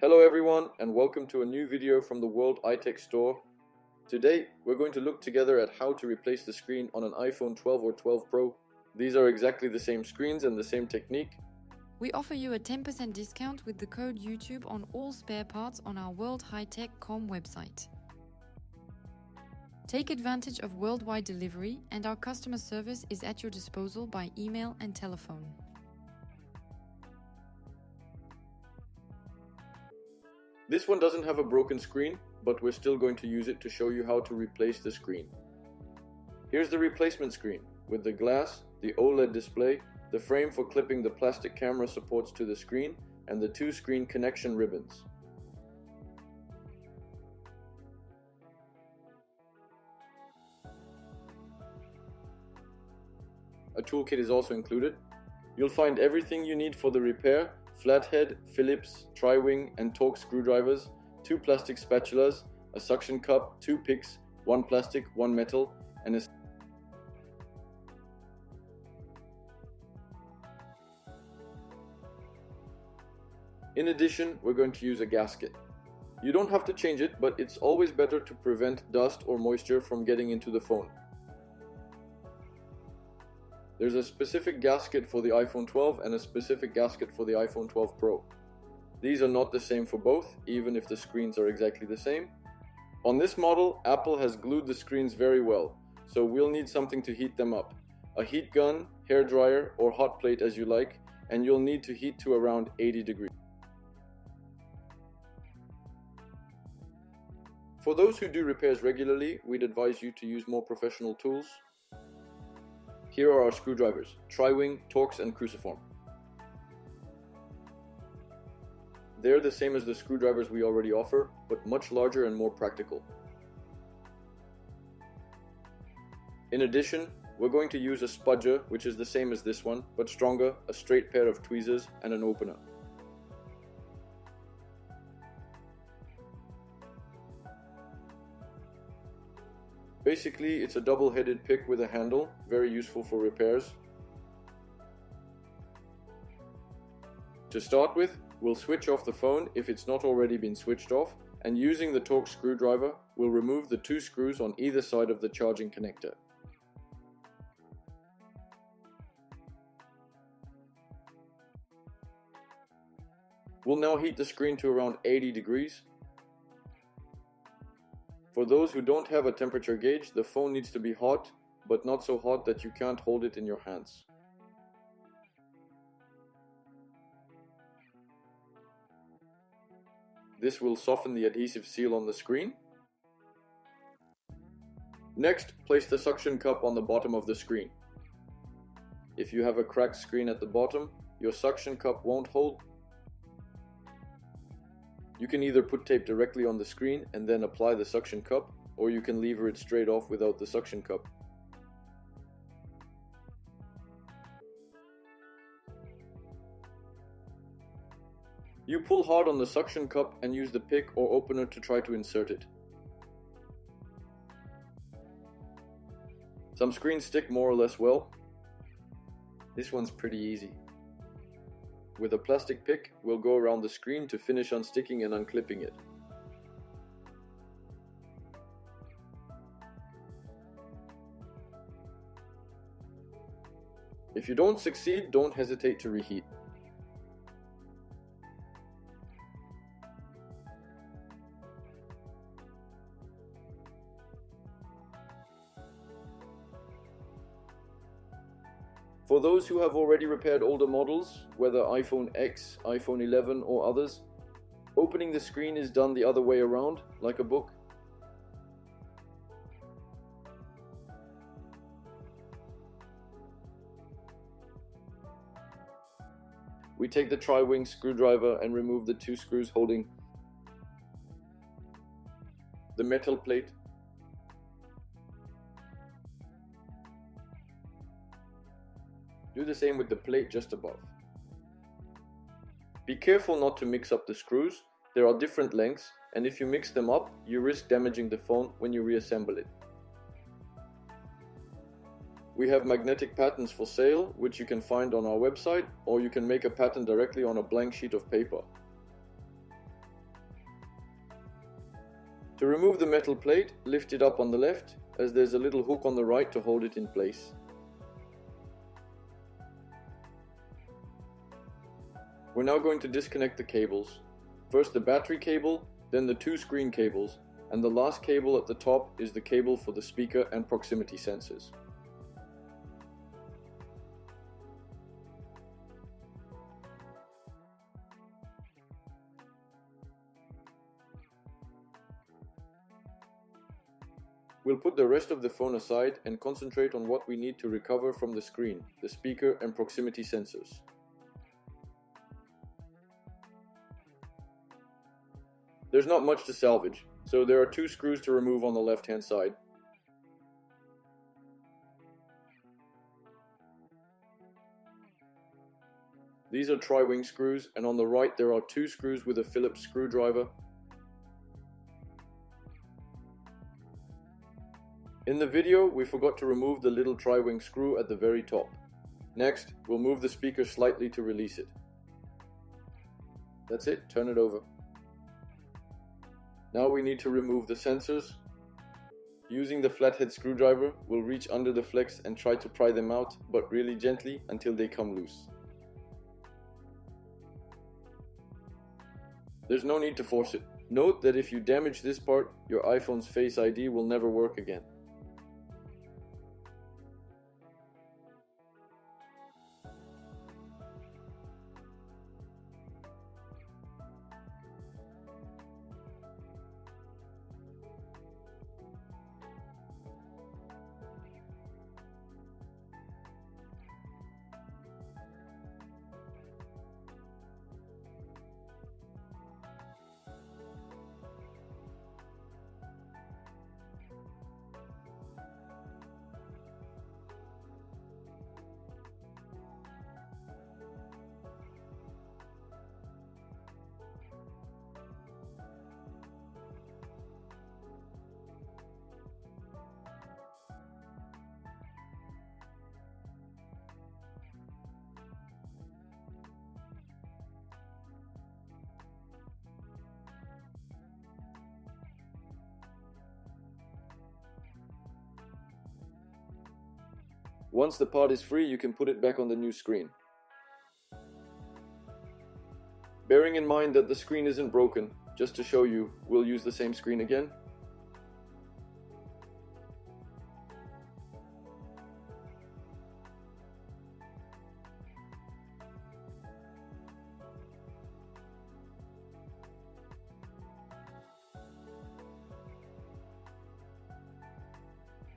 Hello everyone and welcome to a new video from the World iTech store. Today we're going to look together at how to replace the screen on an iPhone 12 or 12 Pro. These are exactly the same screens and the same technique. We offer you a 10% discount with the code YouTube on all spare parts on our worldhightech.com website. Take advantage of worldwide delivery, and our customer service is at your disposal by email and telephone. This one doesn't have a broken screen, but we're still going to use it to show you how to replace the screen. Here's the replacement screen with the glass, the OLED display, the frame for clipping the plastic camera supports to the screen, and the two screen connection ribbons. A toolkit is also included. You'll find everything you need for the repair: flathead, Phillips, tri-wing and Torx screwdrivers, two plastic spatulas, a suction cup, two picks, one plastic, one metal, and a In addition, we're going to use a gasket. You don't have to change it, but it's always better to prevent dust or moisture from getting into the phone. There's a specific gasket for the iPhone 12 and a specific gasket for the iPhone 12 Pro. These are not the same for both, even if the screens are exactly the same. On this model, Apple has glued the screens very well, so we'll need something to heat them up. A heat gun, hair dryer, or hot plate as you like, and you'll need to heat to around 80 degrees. For those who do repairs regularly, we'd advise you to use more professional tools. Here are our screwdrivers: tri-wing, Torx and cruciform. They're the same as the screwdrivers we already offer, but much larger and more practical. In addition, we're going to use a spudger, which is the same as this one, but stronger, a straight pair of tweezers and an opener. Basically, it's a double-headed pick with a handle, very useful for repairs. To start with, we'll switch off the phone if it's not already been switched off, and using the Torx screwdriver, we'll remove the two screws on either side of the charging connector. We'll now heat the screen to around 80 degrees. For those who don't have a temperature gauge, the phone needs to be hot, but not so hot that you can't hold it in your hands. This will soften the adhesive seal on the screen. Next, place the suction cup on the bottom of the screen. If you have a cracked screen at the bottom, your suction cup won't hold. You can either put tape directly on the screen and then apply the suction cup, or you can lever it straight off without the suction cup. You pull hard on the suction cup and use the pick or opener to try to insert it. Some screens stick more or less well. This one's pretty easy. With a plastic pick, we'll go around the screen to finish unsticking and unclipping it. If you don't succeed, don't hesitate to reheat. For those who have already repaired older models, whether iPhone X, iPhone 11 or others, opening the screen is done the other way around, like a book. We take the tri-wing screwdriver and remove the two screws holding the metal plate. Do the same with the plate just above. Be careful not to mix up the screws. There are different lengths, and if you mix them up, you risk damaging the phone when you reassemble it. We have magnetic patterns for sale, which you can find on our website, or you can make a pattern directly on a blank sheet of paper. To remove the metal plate, lift it up on the left, as there's a little hook on the right to hold it in place. We're now going to disconnect the cables. First the battery cable, then the two screen cables, and the last cable at the top is the cable for the speaker and proximity sensors. We'll put the rest of the phone aside and concentrate on what we need to recover from the screen, the speaker and proximity sensors. There's not much to salvage, so there are two screws to remove on the left-hand side. These are tri-wing screws, and on the right there are two screws with a Phillips screwdriver. In the video, we forgot to remove the little tri-wing screw at the very top. Next, we'll move the speaker slightly to release it. That's it, turn it over. Now we need to remove the sensors. Using the flathead screwdriver, we'll reach under the flex and try to pry them out, but really gently until they come loose. There's no need to force it. Note that if you damage this part, your iPhone's Face ID will never work again. Once the part is free, you can put it back on the new screen. Bearing in mind that the screen isn't broken, just to show you, we'll use the same screen again.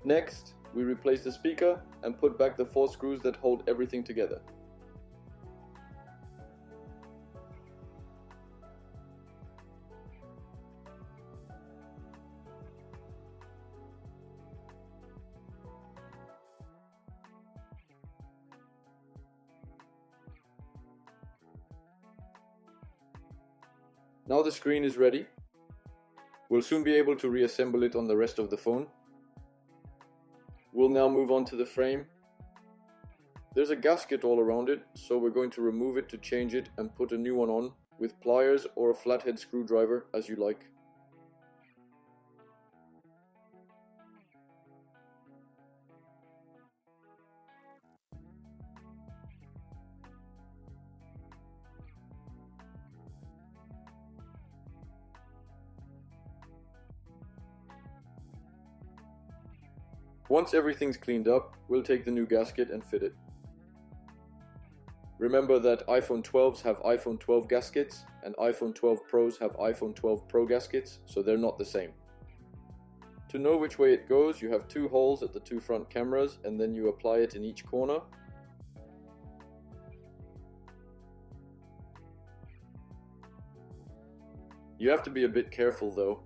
Next, we replace the speaker and put back the 4 screws that hold everything together. Now the screen is ready. We'll soon be able to reassemble it on the rest of the phone. We'll now move on to the frame. There's a gasket all around it, so we're going to remove it to change it and put a new one on with pliers or a flathead screwdriver, as you like. Once everything's cleaned up, we'll take the new gasket and fit it. Remember that iPhone 12s have iPhone 12 gaskets and iPhone 12 Pros have iPhone 12 Pro gaskets, so they're not the same. To know which way it goes, you have 2 holes at the 2 front cameras and then you apply it in each corner. You have to be a bit careful though.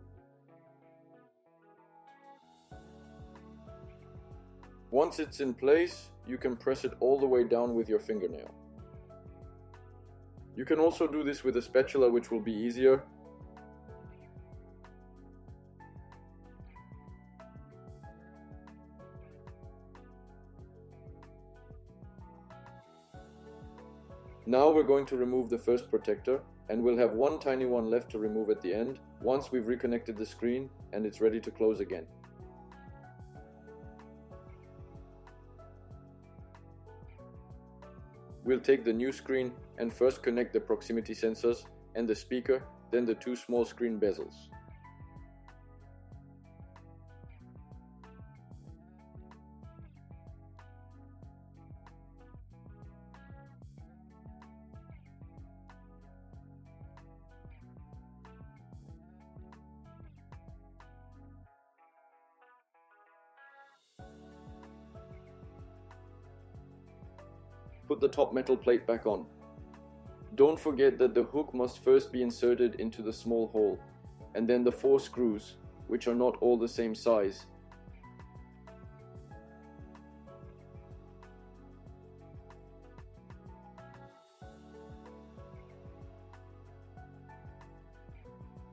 Once it's in place, you can press it all the way down with your fingernail. You can also do this with a spatula, which will be easier. Now we're going to remove the first protector and we'll have one tiny one left to remove at the end once we've reconnected the screen and it's ready to close again. We'll take the new screen and first connect the proximity sensors and the speaker, then the two small screen bezels. Put the top metal plate back on. Don't forget that the hook must first be inserted into the small hole, and then the 4 screws, which are not all the same size.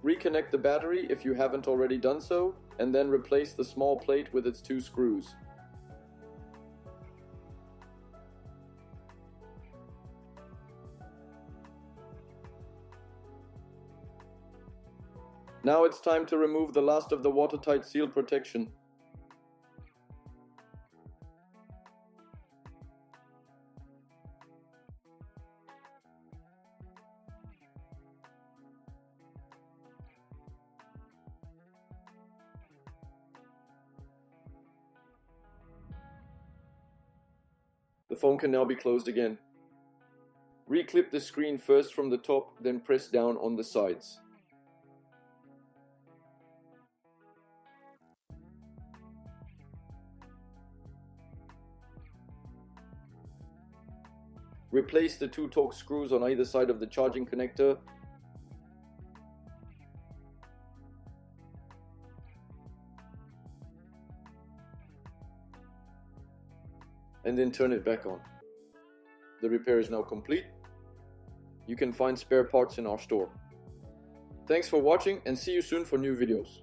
Reconnect the battery if you haven't already done so, and then replace the small plate with its 2 screws. Now it's time to remove the last of the watertight seal protection. The phone can now be closed again. Reclip the screen first from the top, then press down on the sides. Replace the 2 Torx screws on either side of the charging connector. And then turn it back on. The repair is now complete. You can find spare parts in our store. Thanks for watching and see you soon for new videos.